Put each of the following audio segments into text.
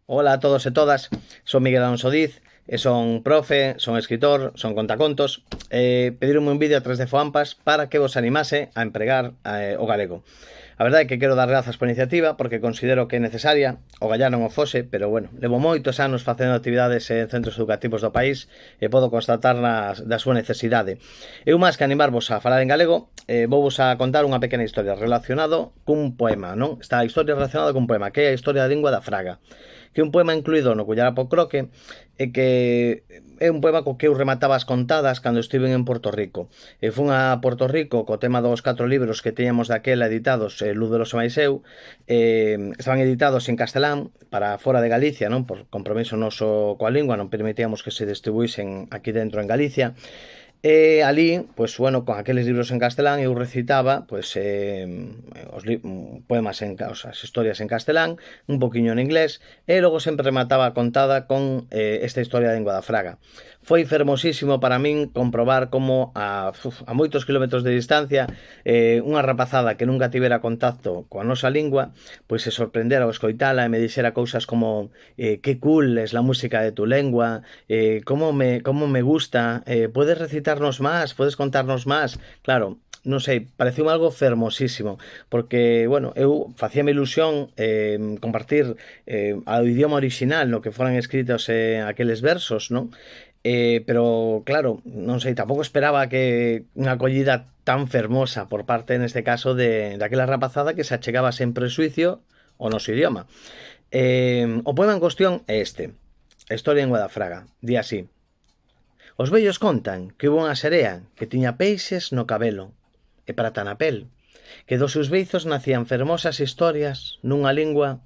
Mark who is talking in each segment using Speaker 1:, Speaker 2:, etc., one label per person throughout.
Speaker 1: Hola a todos e todas, son Miguel Alonso Diz, son profe, son escritor, son contacontos. Pedironme un vídeo a través de Foampas para que vos animase a empregar o galego. A verdade é que quero dar grazas por iniciativa porque considero que é necesaria, o gallá non o fose, pero bueno, levo moitos anos facendo actividades en centros educativos do país e podo constatar da súa necesidade. Eu máis que animarvos a falar en galego, vouvos a contar unha pequena historia relacionado cun poema, non? Esta historia relacionada cun poema, que é a historia da lingua da Fraga, que é un poema incluído no Cullarapo Croque e que é un poema co que eu remataba as contadas cando estiven en Porto Rico. E fun a Porto Rico co tema dos 4 libros que teñamos daquela editados, Lúderos e máis eu, estaban editados en castelán para fora de Galicia, non? Por compromiso noso coa lingua, non permitíamos que se distribuísen aquí dentro en Galicia. E ali, pois, bueno, con aqueles libros en castelán eu recitaba, pois, poemas as historias en castelán, un poquinho en inglés, e logo sempre remataba a contada con esta historia da lingua da Fraga. Foi fermosísimo para min comprobar como a moitos kilómetros de distancia unha rapazada que nunca tivera contacto coa nosa lingua, pois se sorprendera ao escoitala e me dixera cousas como que cool es la música de tu lengua, como me gusta, puedes recitarnos más, puedes contarnos más. Claro, non sei, pareceu algo fermosísimo, porque, bueno, eu facíame ilusión compartir ao idioma original no que foran escritos aqueles versos, non? Pero, claro, non sei, tampouco esperaba que unha acollida tan fermosa por parte, neste caso, daquela rapazada que se achegaba sen presuicio ao noso idioma. O poema en cuestión é este, a historia en Guadafraga, di así: os vellos contan que hubo unha serea que tiña peixes no cabelo e prata na pel, que dos seus beizos nacían fermosas historias nunha lingua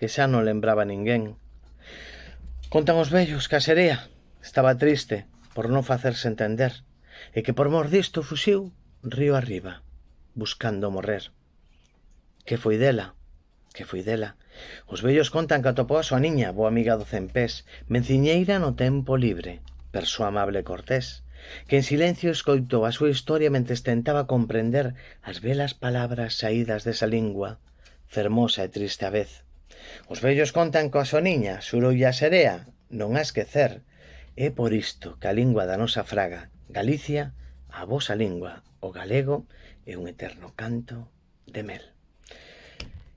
Speaker 1: que xa non lembraba ninguén. Contan os vellos que a serea estaba triste por non facerse entender e que por mor disto fuxiu río arriba, buscando morrer. Que foi dela? Que foi dela? Os vellos contan que atopou a súa niña, boa amiga do Cempés, menciñeira no tempo libre, persoa amable e cortés, que en silencio escoitou a súa historia mentres tentaba comprender as belas palabras saídas desa lingua, fermosa e triste a vez. Os vellos contan que a súa niña xuroulle a serea non a esquecer. É por isto que a lingua da nosa Fraga, Galicia, a vosa lingua, o galego, é un eterno canto de mel.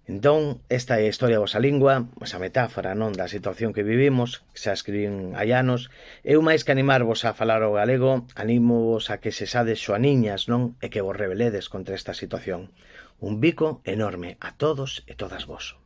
Speaker 1: Entón, esta é a historia da vosa lingua, esa metáfora, non, da situación que vivimos, que xa escribín hai anos. Eu máis que animarvos a falar o galego, animovos a que se sades xoaniñas, non, e que vos rebeledes contra esta situación. Un bico enorme a todos e todas vos.